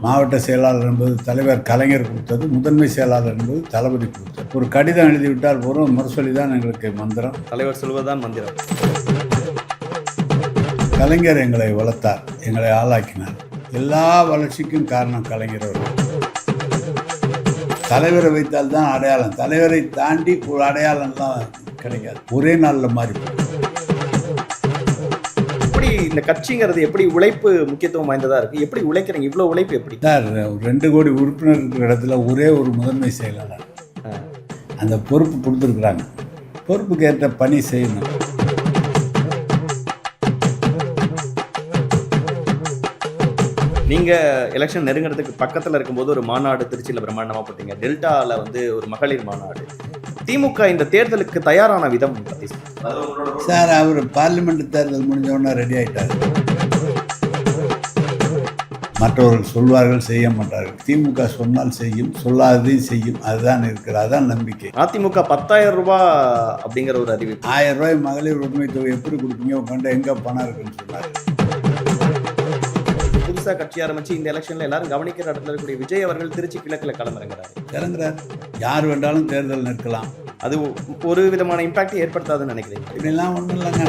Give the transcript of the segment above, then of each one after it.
மாவட்ட செயலாளர் என்பது தலைவர் கலைஞர் கொடுத்தது, முதன்மை செயலாளர் என்பது தளபதி கொடுத்தது. ஒரு கடிதம் எழுதிவிட்டால் போதும், முரசொலி தான் எங்களுக்கு மந்திரம். தலைவர் சொல்வதுதான் மந்திரம். கலைஞர் எங்களை வளர்த்தார், எங்களை ஆளாக்கினார். எல்லா வளர்ச்சிக்கும் காரணம் கலைஞர் அவர்கள். தலைவரை வைத்தால் தான் அடையாளம். தலைவரை தாண்டி ஒரு அடையாளம்லாம் கிடைக்காது. ஒரே நாளில் மாறி எப்படி இந்த கட்சிங்கிறது எப்படி உழைப்பு முக்கியத்துவம் வாய்ந்ததா இருக்கு? எப்படி உழைக்கிறீங்க? இவ்வளவு உழைப்பு எப்படி சார்? 2 கோடி உறுப்பினர் இருக்கிற இடத்துல ஒரே ஒரு முதன்மை செயலாளர் அந்த பொறுப்பு கொடுத்துருக்குறாங்க. பொறுப்புக்கு ஏற்ற பணி செய்யணும். நீங்க எலெக்ஷன் நெருங்கிறதுக்கு பக்கத்துல இருக்கும்போது ஒரு மாநாடு திருச்சியில பிரம்மாண்டமா போட்டீங்க. டெல்டால ஒரு மகளிர் மாநாடு. திமுக இந்த தேர்தலுக்கு தயாரான விதம் பத்தி சார், அவர் பார்லிமெண்ட் தேர்தல் முடிஞ்ச உடனே ரெடி ஆயிட்டார். மற்றவர்கள் சொல்வார்கள், செய்ய மாட்டார்கள். திமுக சொன்னால் செய்யும், சொல்லாததையும் செய்யும். அதுதான் இருக்கிறது, அதுதான் நம்பிக்கை. அதிமுக 10,000 ரூபாய் அப்படிங்கிற ஒரு அறிவிப்பு. 1000 ரூபாய் மகளிர் உரிமை தொகை எப்படி கொடுப்பீங்க? உட்காந்து எங்க பணம் இருக்குன்னு சொன்னார். புதுசா கட்சி ஆரம்பிச்சு இந்த எலெக்ஷன்ல எல்லாரும் கவனிக்கிற இடத்துல இருக்கக்கூடிய விஜய் அவர்கள் திருச்சி கிழக்குல கிளம்புறார். யார் வேண்டாலும் தேர்தல் நிற்கலாம். அது ஒரு விதமான இம்பாக்ட் ஏற்படுத்தாதுன்னு நினைக்கிறீங்க? இப்படிலாம் ஒன்றும் இல்லைங்க.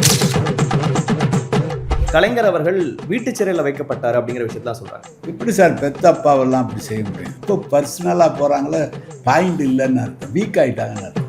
கலைஞர் அவர்கள் வீட்டு சிறையில் வைக்கப்பட்டார் அப்படிங்கிற விஷயத்தான் சொல்றாங்க. இப்படி சார் பெத்த அப்பாவெல்லாம் அப்படி செய்ய முடியும்? இப்போ பர்சனலா போறாங்களே, பாயிண்ட் இல்லைன்னு அர்த்தம், வீக் ஆயிட்டாங்கன்னு அர்த்தம்.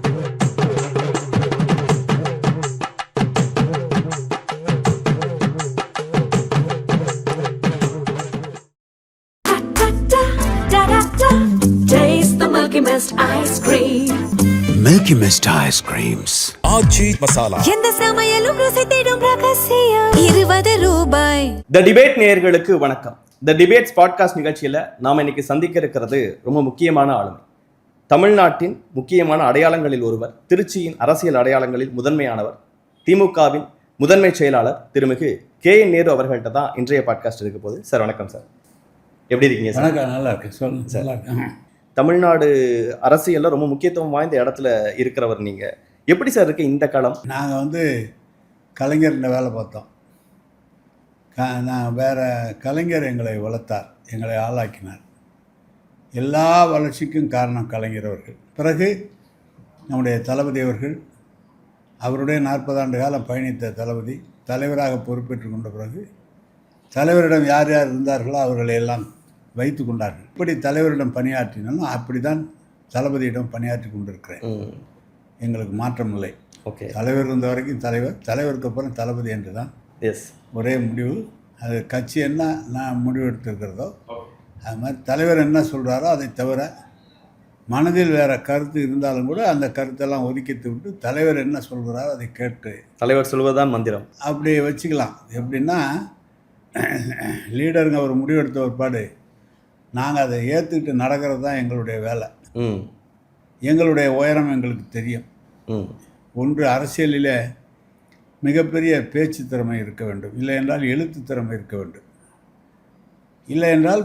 Milky Mist ice creams. ஆச்சி மசாலா. எந்த சமையலும் ருசி தேடும் ரகசியம். 20 ரூபாய். தி டிபேட் நேயர்களுக்கு வணக்கம். தி டிபேட்ஸ் பாட்காஸ்ட் நிகழ்ச்சியில் நாம் இன்னைக்கு சந்திக்க இருக்கிறது ரொம்ப முக்கியமான ஆளுமை. தமிழ்நாட்டின் முக்கியமான அடையாளங்களில் ஒருவர், திருச்சியின் அரசியல் அடையாளங்களில் முதன்மையானவர், திமுகவின் முதன்மை செயலாளர் திருமிகு KN நேரு அவர்கள்ட்ட தான் இன்றைய பாட்காஸ்ட் இருக்க போகுது. சார் வணக்கம் சார், எப்படி இருக்கீங்க சார்? வணக்கம், நல்லா இருக்கு. சொல்லுங்க சார். தமிழ்நாடு அரசியலில் ரொம்ப முக்கியத்துவம் வாய்ந்த இடத்துல இருக்கிறவர் நீங்கள். எப்படி சார் இருக்கு இந்த காலம்? நாங்கள் கலைஞர்கிட்ட வேலை பார்த்தோம். நான் கலைஞர் எங்களை வளர்த்தார், எங்களை ஆளாக்கினார். எல்லா வளர்ச்சிக்கும் காரணம் கலைஞர் அவர்கள். பிறகு நம்முடைய தளபதி அவர்கள், அவருடைய 40 ஆண்டு காலம் பயணித்த தளபதி தலைவராக பொறுப்பேற்று கொண்ட பிறகு தலைவரிடம் யார் யார் இருந்தார்களோ அவர்களை எல்லாம் வைத்து கொண்டார்கள். இப்படி தலைவரிடம் பணியாற்றினாலும் அப்படி தான் தளபதியிடம் பணியாற்றி கொண்டிருக்கிறேன். எங்களுக்கு மாற்றம் இல்லை. ஓகே, தலைவர் இருந்த வரைக்கும் தலைவருக்கு அப்புறம் தளபதி என்று தான் ஒரே முடிவு. அது கட்சி என்ன நான் முடிவு எடுத்திருக்கிறதோ அது மாதிரி தலைவர் என்ன சொல்கிறாரோ அதை தவிர மனதில் வேறு கருத்து இருந்தாலும் கூட அந்த கருத்தெல்லாம் ஒதுக்கிட்டு விட்டு தலைவர் என்ன சொல்கிறாரோ அதை கேட்டு, தலைவர் சொல்வதுதான் மந்திரம், அப்படி வச்சுக்கலாம். எப்படின்னா, லீடருங்க ஒரு முடிவு எடுத்த ஒரு பாடு நாங்கள் அதை ஏற்றுக்கிட்டு நடக்கிறது தான் எங்களுடைய வேலை. எங்களுடைய உயரம் எங்களுக்கு தெரியும். ஒன்று அரசியலில் மிகப்பெரிய பேச்சு திறமை இருக்க வேண்டும், இல்லை என்றால் எழுத்து திறமை இருக்க வேண்டும், இல்லை என்றால்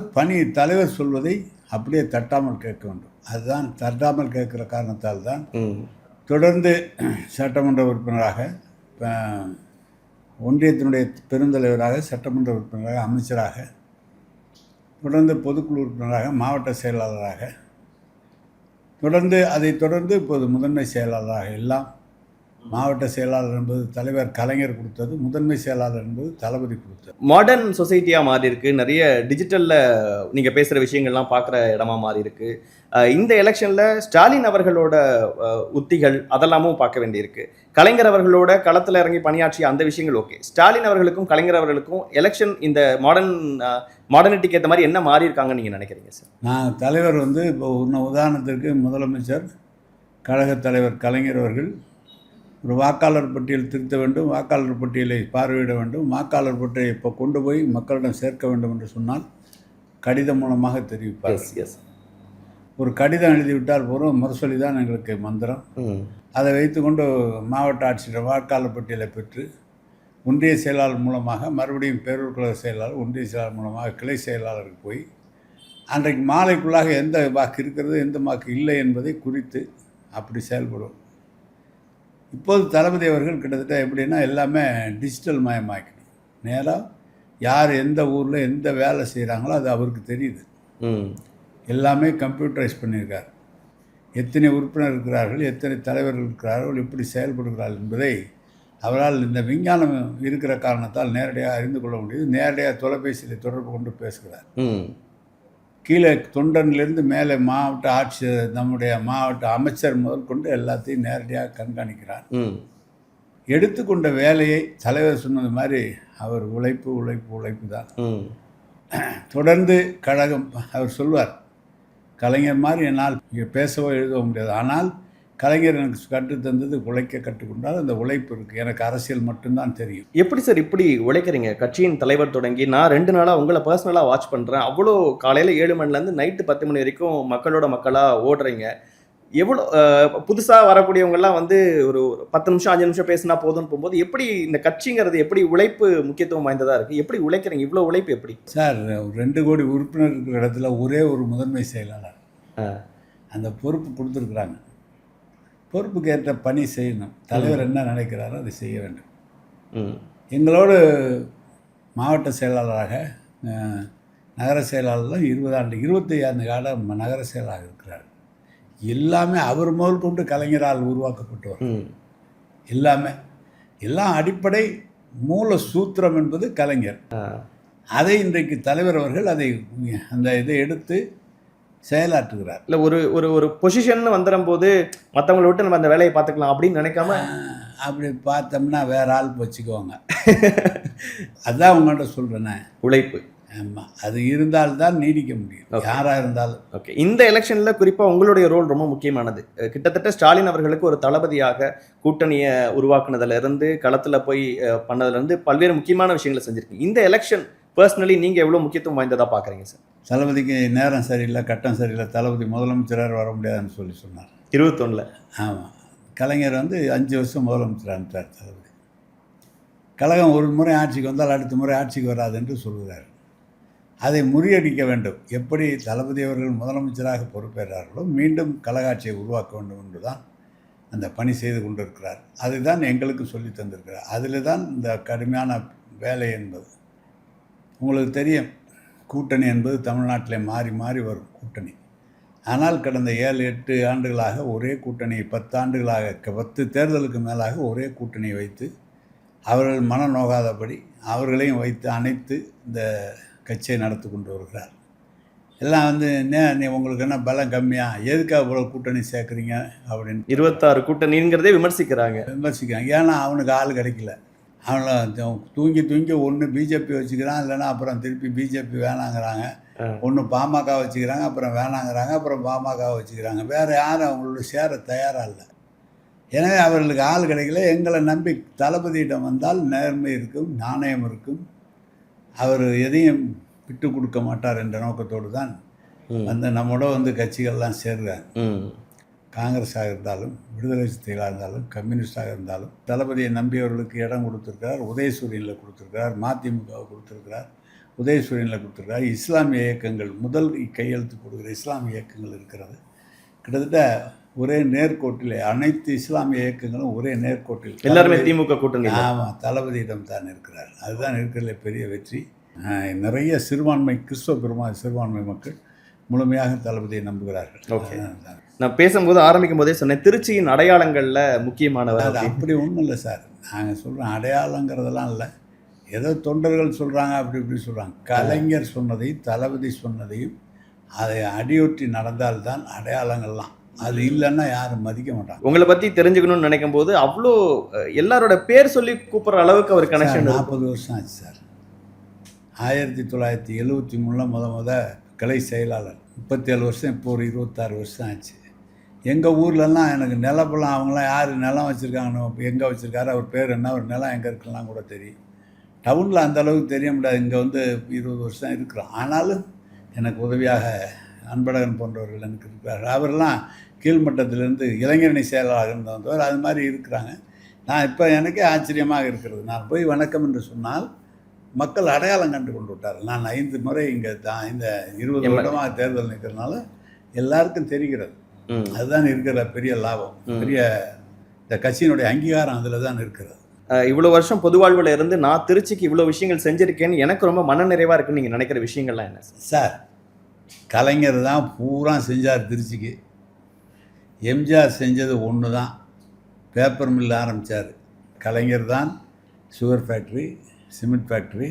தலைவர் சொல்வதை அப்படியே தட்டாமல் கேட்க வேண்டும். அதுதான் தட்டாமல் கேட்குற காரணத்தால் தான் தொடர்ந்து சட்டமன்ற உறுப்பினராக, ஒன்றியத்தினுடைய பெருந்தலைவராக, சட்டமன்ற உறுப்பினராக, அமைச்சராக, தொடர்ந்து பொதுக்குழு உறுப்பினராக, மாவட்ட செயலாளராக, அதைத் தொடர்ந்து இப்போது முதன்மை செயலாளராக, எல்லாம் மாவட்ட செயலாளர் என்பது தலைவர் கலைஞர் கொடுத்தது, முதன்மை செயலாளர் என்பது தளபதி கொடுத்தது. மாடர்ன் சொசைட்டியாக மாறி இருக்கு. நிறைய டிஜிட்டலில் நீங்கள் பேசுகிற விஷயங்கள்லாம் பார்க்குற இடமா மாறி இருக்கு. இந்த எலெக்ஷனில் ஸ்டாலின் அவர்களோட உத்திகள் அதெல்லாமும் பார்க்க வேண்டியிருக்கு. கலைஞர் அவர்களோட களத்தில் இறங்கி பணியாற்றிய அந்த விஷயங்கள் ஓகே. ஸ்டாலின் அவர்களுக்கும் கலைஞர் அவர்களுக்கும் எலெக்ஷன் இந்த மாடர்னிட்டிக்கு ஏற்ற மாதிரி என்ன மாறி இருக்காங்கன்னு நீங்கள் நினைக்கிறீங்க சார்? நான் தலைவர் இப்போ உதாரணத்திற்கு முதலமைச்சர் கழகத் தலைவர் கலைஞர் அவர்கள் ஒரு வாக்காளர் பட்டியல் திருத்த வேண்டும், வாக்காளர் பட்டியலை பார்வையிட வேண்டும், வாக்காளர் பட்டியலை இப்போ கொண்டு போய் மக்களிடம் சேர்க்க வேண்டும் என்று சொன்னால் கடிதம் மூலமாக தெரிவிப்பார். ஒரு கடிதம் எழுதிவிட்டால் போதும், முரசொலி தான் எங்களுக்கு மந்திரம். அதை வைத்துக்கொண்டு மாவட்ட ஆட்சியர் வாக்காளர் பட்டியலை பெற்று ஒன்றிய செயலாளர் மூலமாக, மறுபடியும் பேரூர் கழக செயலாளர், ஒன்றிய செயலாளர் மூலமாக கிளை செயலாளருக்கு போய் அன்றைக்கு மாலைக்குள்ளாக எந்த வாக்கு இருக்கிறது, எந்த வாக்கு இல்லை என்பதை குறித்து அப்படி செயல்படும். இப்போது தளபதி அவர்கள் கிட்டத்தட்ட எப்படின்னா எல்லாமே டிஜிட்டல் மயமாக்கணும். நேராக யார் எந்த ஊரில் எந்த வேலை செய்கிறாங்களோ அது அவருக்கு தெரியுது. ம் எல்லாமே கம்ப்யூட்டரைஸ் பண்ணியிருக்கார். எத்தனை உறுப்பினர் இருக்கிறார்கள், எத்தனை தலைவர்கள் இருக்கிறார்கள், எப்படி செயல்படுகிறார்கள் என்பதை அவரால் இந்த விஞ்ஞானம் இருக்கிற காரணத்தால் நேரடியாக அறிந்து கொள்ள முடியுது. நேரடியாக தொலைபேசியில் தொடர்பு கொண்டு பேசுகிறார். ம் கீழே தொண்டனிலிருந்து மேலே மாவட்ட ஆட்சியர், நம்முடைய மாவட்ட அமைச்சர் முதல் கொண்டு எல்லாத்தையும் நேரடியாக கண்காணிக்கிறார். ம் எடுத்துக்கொண்ட வேலையை தலைவர் சொன்னது மாதிரி அவர் உழைப்பு உழைப்பு உழைப்பு தான். ம் தொடர்ந்து கழகம் அவர் சொல்வார், கலைஞர் மாதிரி என்னால் இங்கே பேசவோ எழுதவோ முடியாது, ஆனால் கலைஞர் எனக்கு கற்றுத்தந்தது உழைக்க கற்றுக்கொண்டால் அந்த உழைப்பு இருக்குது, எனக்கு அரசியல் மட்டும்தான் தெரியும். எப்படி சார் இப்படி உழைக்கிறீங்க? கட்சியின் தலைவர் தொடங்கி நான் 2 நாளாக உங்களை பர்சனலாக வாட்ச் பண்ணுறேன். அவ்வளோ காலையில் 7 மணிலேருந்து நைட்டு 10 மணி வரைக்கும் மக்களோட மக்களாக ஓடுறீங்க. எவ்வளோ புதுசாக வரக்கூடியவங்கெல்லாம் வந்து ஒரு 10 நிமிஷம் 5 நிமிஷம் பேசினா போதும்னு போகும்போது எப்படி இந்த கட்சிங்கிறது எப்படி உழைப்பு முக்கியத்துவம் வாய்ந்ததாக இருக்குது? எப்படி உழைக்கிறீங்க? இவ்வளோ உழைப்பு எப்படி சார்? 2 கோடி உறுப்பினர் இருக்கிற இடத்துல ஒரே ஒரு முதன்மை செயலாளர், அந்த பொறுப்பு கொடுத்துருக்குறாங்க. பொறுப்புக்கு ஏற்ற பணி செய்யணும். தலைவர் என்ன நினைக்கிறாரோ அதை செய்ய வேண்டும். எங்களோடு மாவட்ட செயலாளராக நகர செயலாளர் 20 ஆண்டு 25 ஆண்டு காலம் நகர செயலாளர் இருக்கிறார். எல்லாமே அவர் முதல் கொண்டு கலைஞரால் உருவாக்கப்பட்டவர். எல்லாம் அடிப்படை மூல சூத்திரம் என்பது கலைஞர். அதை இன்றைக்கு தலைவர் அவர்கள் அந்த இதை எடுத்து செயலாற்றுகிறார். இல்லை ஒரு ஒரு ஒரு பொசிஷன் வந்துடும் போது மற்றவங்களை விட்டு நம்ம அந்த வேலையை பார்த்துக்கலாம் அப்படின்னு நினைக்காம அப்படி பார்த்தோம்னா வேற ஆள் வச்சுக்குவாங்க. அதுதான் உங்கள்கிட்ட சொல்கிறேனே, உழைப்பு. ஆமாம், அது இருந்தால்தான் நீடிக்க முடியும், யாராக இருந்தாலும். ஓகே, இந்த எலெக்ஷனில் குறிப்பாக உங்களுடைய ரோல் ரொம்ப முக்கியமானது. கிட்டத்தட்ட ஸ்டாலின் அவர்களுக்கு ஒரு தளபதியாக கூட்டணியை உருவாக்குனதுலேருந்து களத்தில் போய் பண்ணதுலேருந்து பல்வேறு முக்கியமான விஷயங்களை செஞ்சுருக்கீங்க. இந்த எலெக்ஷன் பர்சனலி நீங்கள் எவ்வளோ முக்கியத்துவம் வாய்ந்ததாக பார்க்குறீங்க சார்? தளபதிக்கு நேரம் சரியில்லை, கட்டம் சரியில்லை, தளபதி முதலமைச்சராக வர முடியாதுன்னு சொன்னார் 21. ஆமாம், கலைஞர் 5 வருஷம் முதலமைச்சராக இருந்தார் தளபதி. கழகம் ஒரு முறை ஆட்சிக்கு வந்தால் அடுத்த முறை ஆட்சிக்கு வராது என்று சொல்கிறார். அதை முறியடிக்க வேண்டும். எப்படி தளபதி அவர்கள் முதலமைச்சராக பொறுப்பேற்றார்களோ மீண்டும் கழக ஆட்சியை உருவாக்க வேண்டும் என்று தான் அந்த பணி செய்து கொண்டிருக்கிறார். அதுதான் எங்களுக்கு சொல்லி தந்திருக்கிறார். அதில் தான் இந்த கடுமையான வேலை என்பது. உங்களுக்கு தெரியும், கூட்டணி என்பது தமிழ்நாட்டில் மாறி மாறி வரும் கூட்டணி. ஆனால் கடந்த 7-8 ஆண்டுகளாக ஒரே கூட்டணி, 10 ஆண்டுகளாக 10 தேர்தலுக்கு மேலாக ஒரே கூட்டணியை வைத்து அவர்கள் மனம் நோகாதபடி அவர்களையும் வைத்து அணைத்து இந்த கட்சியை நடத்தி கொண்டு வருகிறார். எல்லாம் நீ உங்களுக்கு என்ன பலம் கம்மியா, எதுக்காக இவ்வளோ கூட்டணி சேர்க்குறீங்க அப்படின்னு 26 கூட்டணிங்கிறதே விமர்சிக்கிறாங்க. ஏன்னா அவனுக்கு ஆள் கிடைக்கல. அவனை தூங்கி ஒன்று பிஜேபி வச்சுக்கிறான், இல்லைன்னா அப்புறம் திருப்பி பிஜேபி வேணாங்கிறாங்க, ஒன்று பாமக வச்சுக்கிறாங்க, அப்புறம் வேணாங்கிறாங்க, அப்புறம் பாமக வச்சுக்கிறாங்க. வேறு யாரும் அவங்களோட சேர தயாராக இல்லை. எனவே அவர்களுக்கு ஆள் கிடைக்கல. எங்களை நம்பி தளபதியிடம் வந்தால் நேர்மை இருக்கும், நாணயம் இருக்கும், அவர் எதையும் விட்டு கொடுக்க மாட்டார் என்ற நோக்கத்தோடு தான் நம்மோட கட்சிகள்லாம் சேர்றாங்க. காங்கிரஸாக இருந்தாலும், விடுதலை சிறுத்தைகளாக இருந்தாலும், கம்யூனிஸ்டாக இருந்தாலும் தளபதியை நம்பியவர்களுக்கு இடம் கொடுத்துருக்கிறார். உதயசூரியனில் கொடுத்துருக்கிறார், மதிமுகவை கொடுத்துருக்கிறார், உதயசூரியனில் கொடுத்துருக்கிறார். இஸ்லாமிய இயக்கங்கள், முதல் கையெழுத்து போடுகிற இஸ்லாமிய இயக்கங்கள் இருக்கிறது. கிட்டத்தட்ட ஒரே நேர்கோட்டில் அனைத்து இஸ்லாமிய இயக்கங்களும் ஒரே நேர்கோட்டில், எல்லாருமே திமுக கூட்டணி. ஆமாம், தளபதியிடம் தான் இருக்கிறார். அதுதான் இருக்கிறதுல பெரிய வெற்றி. நிறைய சிறுபான்மை கிறிஸ்தவ சிறுபான்மை மக்கள் முழுமையாக தளபதியை நம்புகிறார்கள். ஓகே, நான் பேசும்போது ஆரம்பிக்கும் போதே சொன்னேன், திருச்சியின் அடையாளங்களில் முக்கியமானவர். அது அப்படி ஒன்றும் இல்லை சார். நாங்கள் சொல்கிறோம் அடையாளங்கிறதெல்லாம் இல்லை, ஏதோ தொண்டர்கள் சொல்கிறாங்க, இப்படி சொல்கிறாங்க. கலைஞர் சொன்னதையும் தளபதி சொன்னதையும் அதை அடியொற்றி நடந்தால்தான் அடையாளங்கள்லாம். அது இல்லைன்னா யாரும் மதிக்க மாட்டாங்க. உங்களை பற்றி தெரிஞ்சுக்கணும்னு நினைக்கும் போது அவ்வளோ எல்லாரோட பேர் சொல்லி கூப்பிட்ற அளவுக்கு அவர் கனெக்ஷன். 40 வருஷம் ஆச்சு சார். 1973 கிளை செயலாளர். 37 வருஷம், இப்போ ஒரு 26 வருஷம் ஆச்சு. எங்கள் ஊர்லலாம் எனக்கு நிலப்பெல்லாம் அவங்களாம் யார் நிலம் வச்சுருக்காங்கன்னு, எங்கே வச்சுருக்காரு, அவர் பேர் என்ன, அவர் நிலம் எங்கே இருக்குலாம் கூட தெரியும். டவுனில் அந்த அளவுக்கு தெரிய முடியாது. இங்கே 20 வருஷம் இருக்கிறோம். ஆனாலும் எனக்கு உதவியாக அன்பழகன் போன்றவர்கள் எனக்கு இருக்கிறார்கள். அவரெல்லாம் கீழ்மட்டத்திலேருந்து இளைஞரணி செயலாளராக இருந்தவர். அது மாதிரி இருக்கிறாங்க. நான் இப்போ எனக்கே ஆச்சரியமாக இருக்கிறது. நான் போய் வணக்கம் என்று சொன்னால் மக்கள் அடையாளம் கண்டு கொண்டு விட்டார்கள். நான் 5 முறை இங்கே தான் இந்த 20 வருடமாக தேர்தல் நிற்கிறதுனால எல்லாருக்கும் தெரிகிறது. அதுதான் இருக்கிற பெரிய லாபம், பெரிய இந்த கட்சியினுடைய அங்கீகாரம் அதில் தான் இருக்கிறது. இவ்வளோ வருஷம் பொது வாழ்வில் இருந்து நான் திருச்சிக்கு இவ்வளோ விஷயங்கள் செஞ்சுருக்கேன்னு எனக்கு ரொம்ப மன நிறைவாக இருக்குன்னு நீங்கள் நினைக்கிற விஷயங்கள்லாம் என்ன சார்? கலைஞர் தான் பூரா செஞ்சார் திருச்சிக்கு. எம்ஜிஆர் செஞ்சது ஒன்று தான், பேப்பர் மில் ஆரம்பித்தார். கலைஞர் தான் sugar factory, cement factory,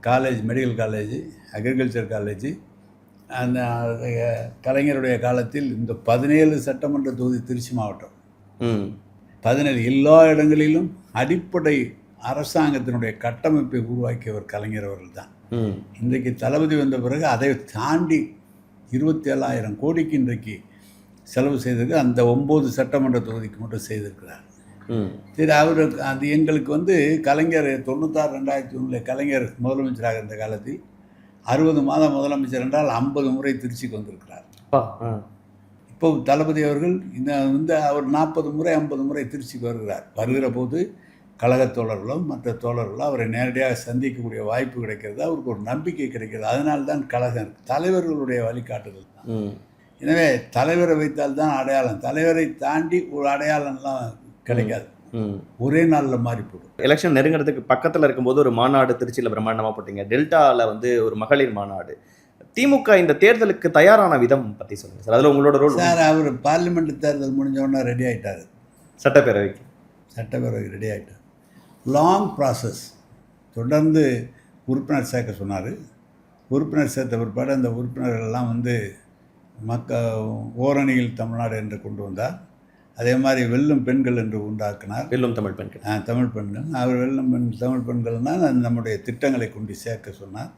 college, medical college, agriculture college. அந்த கலைஞருடைய காலத்தில் இந்த 17 சட்டமன்ற தொகுதி திருச்சி மாவட்டம், 17 எல்லா இடங்களிலும் அடிப்படை அரசாங்கத்தினுடைய கட்டமைப்பை உருவாக்கியவர் கலைஞர் அவர்கள் தான். இன்றைக்கு தளபதி வந்த பிறகு அதை தாண்டி 27,000 கோடிக்கு இன்றைக்கு செலவு செய்தது அந்த 9 சட்டமன்ற தொகுதிக்கு மட்டும் செய்திருக்கிறார். சரி, அவருக்கு அது எங்களுக்கு வந்து கலைஞர் 96-2001 கலைஞர் முதலமைச்சராக இருந்த காலத்தில் 60 மாதம் முதலமைச்சர் என்றால் 50 முறை திருச்சிக்கு வந்திருக்கிறார். இப்போ தளபதி அவர்கள் இந்த அவர் 40 முறை 50 முறை திருச்சிக்கு வருகிறார். வருகிற போது கழகத் தோழர்களும் மற்ற தோழர்களும் அவரை நேரடியாக சந்திக்கக்கூடிய வாய்ப்பு கிடைக்கிறது, அவருக்கு ஒரு நம்பிக்கை கிடைக்கிறது. அதனால்தான் கழகம் தலைவர்களுடைய வழிகாட்டுதல் தான். எனவே தலைவரை வைத்தால்தான் அடையாளம், தலைவரை தாண்டி ஒரு அடையாளம்லாம் கிடைக்காது, ஒரே நாளில் மாறி போடும். எலெக்ஷன் நெருங்கிறதுக்கு பக்கத்தில் இருக்கும்போது ஒரு மாநாடு திருச்சியில் பிரம்மாண்டமாக போட்டீங்க, டெல்டாவில் வந்து ஒரு மகளிர் மாநாடு. திமுக இந்த தேர்தலுக்கு தயாரான விதம் பற்றி சொல்லுங்கள் சார், அதில் உங்களோட ரோல். சார், அவர் பார்லிமெண்ட் தேர்தல் முடிஞ்சவொன்னே ரெடி ஆகிட்டார், சட்டப்பேரவைக்கு ரெடி ஆகிட்டார். லாங் ப்ராசஸ், தொடர்ந்து உறுப்பினர் சேர்க்க சொன்னார். உறுப்பினர் சேர்த்த பிற்பாடு அந்த உறுப்பினர்கள்லாம் வந்து ஓரணியில் தமிழ்நாடு என்று கொண்டு வந்தார். அதே மாதிரி வெல்லும் பெண்கள் என்று உண்டாக்கினார். வெல்லும் தமிழ் பெண்கள், தமிழ் பெண்கள். அவர் வெல்லும் தமிழ் பெண்கள்னால் நம்முடைய திட்டங்களை கொண்டு சேர்க்க சொன்னார்.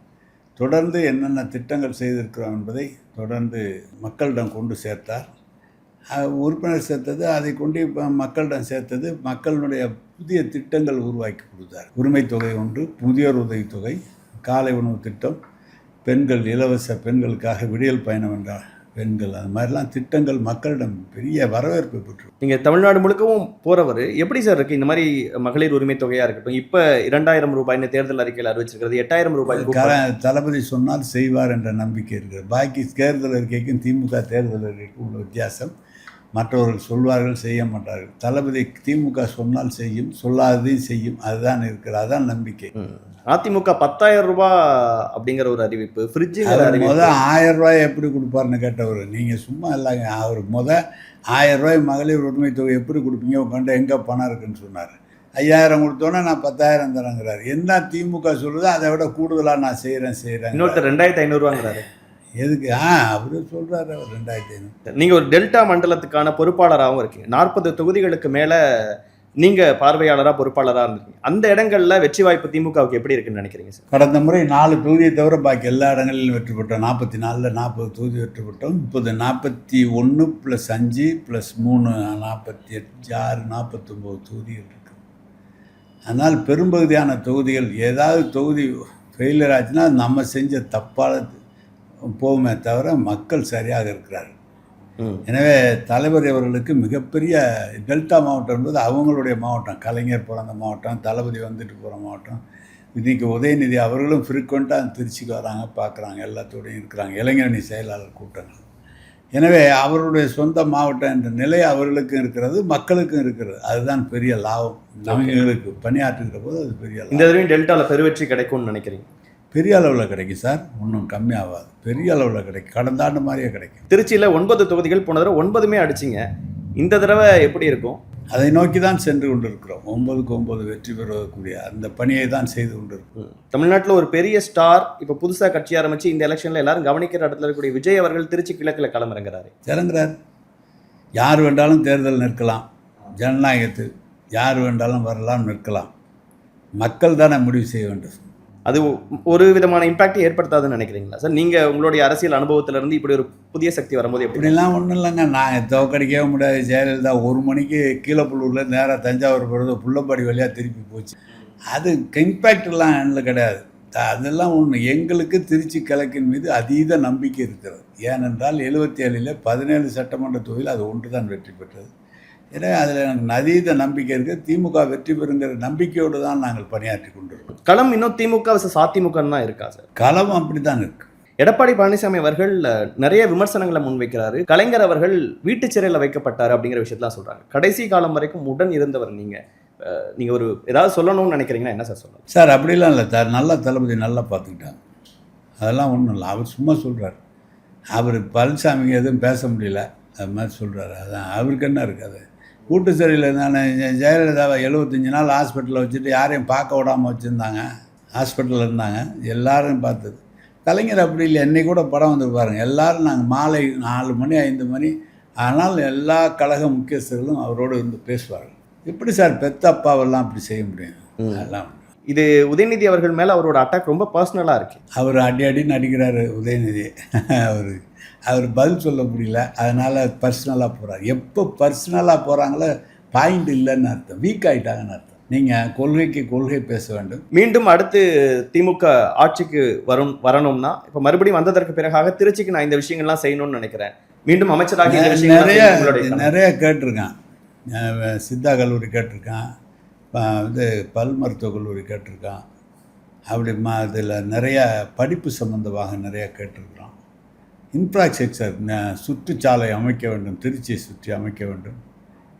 தொடர்ந்து என்னென்ன திட்டங்கள் செய்திருக்கிறோம் என்பதை தொடர்ந்து மக்களிடம் கொண்டு சேர்த்தார். உறுப்பினர் சேர்த்தது, அதை கொண்டு இப்போ மக்களிடம் சேர்த்தது, மக்களுடைய புதிய திட்டங்கள் உருவாக்கி கொடுத்தார். உரிமை தொகை ஒன்று, முதியோர் உதவித்தொகை, காலை உணவு திட்டம், பெண்கள் இலவச பெண்களுக்காக விடியல் பயணம் என்ற பெண்கள், அது மாதிரிலாம் திட்டங்கள் மக்களிடம் பெரிய வரவேற்பு பெற்று. நீங்கள் தமிழ்நாடு முழுக்கவும் போகிறவர் எப்படி சார் இருக்குது இந்த மாதிரி மகளிர் உரிமை தொகையாக இருக்கட்டும்? இப்போ 2,000 ரூபாய்னு தேர்தல் அறிக்கையில் அறிவிச்சிருக்கிறது, 8,000 ரூபாய் தளபதி சொன்னால் செய்வார் என்ற நம்பிக்கை இருக்கிறது. பாக்கி தேர்தல் அறிக்கைக்கும் திமுக தேர்தல் அறிக்கைக்கும் உள்ள வித்தியாசம், மற்றவர்கள் சொல்வார்கள், செய்ய மாட்டார்கள். தளபதி திமுக சொன்னால் செய்யும், சொல்லாததையும் செய்யும், அதுதான் இருக்கிறது, அதுதான் நம்பிக்கை. அதிமுக 10,000 ரூபாய் அப்படிங்கிற ஒரு அறிவிப்பு, ஃப்ரிட்ஜு முதல் 1,000 ரூபாய் எப்படி கொடுப்பாருன்னு கேட்டவர். நீங்கள் சும்மா இல்லைங்க, அவர் 1,000 ரூபாய் மகளிர் உரிமை தொகை எப்படி கொடுப்பீங்க, உட்காந்து எங்கே பணம் இருக்குன்னு சொன்னார். 5,000 கொடுத்தோன்னே நான் 10,000 தரேங்கிறார். என்ன திமுக சொல்லுதோ அதை விட கூடுதலாக நான் செய்கிறேன். இன்னொருத்தர் 2,500 ரூபாங்கிறாரு. எதுக்கு? அவரு சொல்கிறாரு, அவர் 2,500. நீங்கள் ஒரு டெல்டா மண்டலத்துக்கான பொறுப்பாளராகவும் இருக்கீங்க, 40 தொகுதிகளுக்கு மேலே நீங்கள் பார்வையாளராக பொறுப்பாளராக இருந்திருக்கீங்க. அந்த இடங்களில் வெற்றி வாய்ப்பு திமுகவுக்கு எப்படி இருக்குன்னு நினைக்கிறீங்க சார்? கடந்த முறை 4 தொகுதியை தவிர பாக்கி எல்லா இடங்களிலும் வெற்றி பெற்றோம். 44ல் 40 தொகுதி வெற்றி பெற்றோம். இப்போது 41 + 5 + 3 48, 6, 49 தொகுதிகள் இருக்குது. அதனால் பெரும்பகுதியான தொகுதிகள், ஏதாவது தொகுதி ஃபெயிலியர் ஆச்சுன்னா நம்ம செஞ்ச தப்பால் போகுமே தவிர மக்கள் சரியாக இருக்கிறார்கள். எனவே தலைவர் அவர்களுக்கு மிகப்பெரிய டெல்டா மாவட்டம் என்பது அவங்களுடைய மாவட்டம், கலைஞர் பிறந்த மாவட்டம், தளபதி வந்துட்டு போகிற மாவட்டம். இன்றைக்கி உதயநிதி அவர்களும் ஃப்ரீக்வெண்ட்டாக திருச்சிக்கு வராங்க, பார்க்குறாங்க, எல்லாத்தோடையும் இருக்கிறாங்க, இளைஞரணி செயலாளர் கூட்டங்கள். எனவே அவருடைய சொந்த மாவட்டம் என்ற நிலை அவர்களுக்கும் இருக்கிறது, மக்களுக்கும் இருக்கிறது. அதுதான் பெரிய லாபம். அவங்களுக்கு பணியாற்றுகிற போது அது பெரிய லாபம். இந்த தடவையும் டெல்டாவில் பெருவெற்றி கிடைக்கும்னு நினைக்கிறீங்க? பெரிய அளவில் கிடைக்கும் சார், ஒன்றும் கம்மியாகாது, பெரிய அளவில் கிடைக்கும், கடந்த ஆண்டு மாதிரியே கிடைக்கும். திருச்சியில் 9 தொகுதிகள், போன தடவை 9மே அடிச்சிங்க, இந்த தடவை எப்படி இருக்கும்? அதை நோக்கி தான் சென்று கொண்டிருக்கிறோம். 9க்கு 9 வெற்றி பெறக்கூடிய அந்த பணியை தான் செய்து கொண்டிருக்கிறோம். தமிழ்நாட்டில் ஒரு பெரிய ஸ்டார் இப்போ புதுசாக கட்சி ஆரம்பித்து இந்த எலெக்ஷனில் எல்லாரும் கவனிக்கிற இடத்துல இருக்கக்கூடிய விஜய் அவர்கள் திருச்சி கிழக்கில் இறங்குறார். யார் வேண்டாலும் தேர்தல் நிற்கலாம், ஜனநாயகத்தில் யார் வேண்டாலும் வரலாம், நிற்கலாம். மக்கள் தானே முடிவு செய்ய வேண்டும். அது ஒரு விதமான இம்பாக்ட் ஏற்படுத்தாதுன்னு நினைக்கிறீங்களா சார்? நீங்கள் உங்களுடைய அரசியல் அனுபவத்திலேருந்து இப்படி ஒரு புதிய சக்தி வரும்போது இப்படிலாம் ஒன்றும் இல்லைங்க. நான் தோக்கடிக்கவே முடியாது. ஜெயலலிதா 1 மணிக்கு கீழப்புள்ளூரில் நேராக தஞ்சாவூர் போகிறது புள்ளம்பாடி வழியாக திருப்பி போச்சு. அது இம்பேக்ட்லாம் எங்களுக்கு கிடையாது. அதெல்லாம் ஒன்று. எங்களுக்கு திருச்சி கிழக்கின் மீது அதீத நம்பிக்கை இருக்கிறது. ஏனென்றால் 77ல் 17 சட்டமன்ற தொகுதியில் அது ஒன்று தான் வெற்றி பெற்றது. எனவே அதில் எனக்கு அதீத நம்பிக்கை இருக்குது. திமுக வெற்றி பெறுங்கிற நம்பிக்கையோடு தான் நாங்கள் பணியாற்றி கொண்டிருக்கோம். களம் இன்னும் திமுக vs அதிமுக தான் இருக்கா சார்? களம் அப்படி தான் இருக்குது. எடப்பாடி பழனிசாமி அவர்கள் நிறைய விமர்சனங்களை முன்வைக்கிறாரு. கலைஞர் அவர்கள் வீட்டு சிறையில் வைக்கப்பட்டார் அப்படிங்கிற விஷயத்தான் சொல்கிறாங்க. கடைசி காலம் வரைக்கும் உடன் இருந்தவர் நீங்கள் ஒரு ஏதாவது சொல்லணும்னு நினைக்கிறீங்கன்னா என்ன சார் சொல்லணும்? சார் அப்படிலாம் இல்லை சார், நல்லா தளபதி நல்லா பார்த்துக்கிட்டாங்க, அதெல்லாம் ஒன்றும் இல்லை. அவர் சும்மா சொல்கிறார். அவர் பழனிசாமிக்கு எதுவும் பேச முடியல, அது மாதிரி சொல்கிறாரு. அதான் அவருக்கு என்ன இருக்குது. கூட்டு சிறையில் நான் ஜெயலலிதாவை 75 நாள் ஹாஸ்பிட்டலில் வச்சுட்டு யாரையும் பார்க்க விடாமல் வச்சுருந்தாங்க. ஹாஸ்பிட்டலில் இருந்தாங்க, எல்லோரும் பார்த்தது. கலைஞர் அப்படி இல்லை. என்னை கூட படம் வந்து பாருங்கள், எல்லோரும் நாங்கள் மாலை 4 மணி 5 மணி ஆனால் எல்லா கழக முக்கியஸ்தர்களும் அவரோடு இருந்து பேசுவார்கள். எப்படி சார் பெத்த அப்பாவெல்லாம் அப்படி செய்ய முடியும்? அதெல்லாம் இது உதயநிதி அவர்கள் மேலே அவரோட அட்டாக் ரொம்ப பர்சனலாக இருக்குது. அவர் அடின்னு அடிக்கிறாரு உதயநிதி. அவர் பதில் சொல்ல முடியல, அதனால் பர்சனலாக போகிறார். எப்போ பர்சனலாக போகிறாங்களோ பாயிண்ட் இல்லைன்னு அர்த்தம், வீக் ஆகிட்டாங்கன்னு அர்த்தம். நீங்கள் கொள்கைக்கு கொள்கை பேச வேண்டும். மீண்டும் அடுத்து திமுக ஆட்சிக்கு வரணும்னா இப்போ மறுபடியும் வந்ததற்கு பிறகாக திருச்சிக்கு நான் இந்த விஷயங்கள்லாம் செய்யணும்னு நினைக்கிறேன். மீண்டும் அமைச்சராக நிறைய கேட்டிருக்கான். சித்தா கல்லூரி கேட்டிருக்கான், இது பல் மருத்துவக் கல்லூரி கேட்டிருக்கான். அப்படி இதில் நிறையா படிப்பு சம்மந்தமாக நிறையா கேட்டிருக்கிறோம். இன்ஃப்ராஸ்ட்ரக்சர் சுற்றுச்சாலை அமைக்க வேண்டும், திருச்சியை சுற்றி அமைக்க வேண்டும்,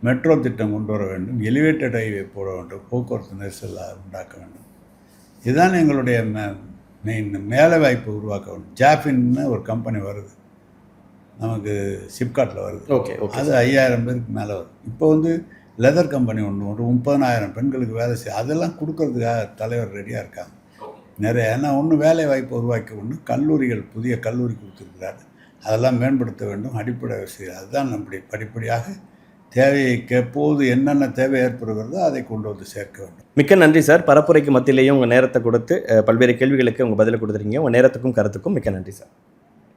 மெட்ரோ திட்டம் கொண்டு வர வேண்டும், எலிவேட்டட் ஹைவே போட வேண்டும், போக்குவரத்து நெரிசலாக உண்டாக்க வேண்டும். இதுதான் எங்களுடைய மெயின். வேலை வாய்ப்பு உருவாக்க வேண்டும். ஜாஃபின்னு ஒரு கம்பெனி வருது நமக்கு, சிப்காட்டில் வருது. அது 5000 பேருக்கு மேலே வருது. இப்போ வந்து லெதர் கம்பெனி ஒன்று ஒரு 30,000 பெண்களுக்கு வேலை செய்ய, அதெல்லாம் கொடுக்கறதுக்காக தலைவர் ரெடியாக இருக்காங்க நிறைய. ஏன்னா ஒன்று வேலை வாய்ப்பு உருவாக்க ஒன்று, கல்லூரிகள் புதிய கல்லூரி கொடுத்துருக்கிறாரு, அதெல்லாம் மேம்படுத்த வேண்டும். அடிப்படை விஷயம் அதுதான். நம்முடைய படிப்படியாக தேவைக்கு எப்போது என்னென்ன தேவை ஏற்படுகிறதோ அதை கொண்டு வந்து சேர்க்க வேண்டும். மிக்க நன்றி சார். பரப்புரைக்கு மத்தியிலேயும் உங்கள் நேரத்தை கொடுத்து பல்வேறு கேள்விகளுக்கு உங்கள் பதிலை கொடுத்துருக்கீங்க. உங்கள் நேரத்துக்கும் கருத்துக்கும் மிக்க நன்றி சார்.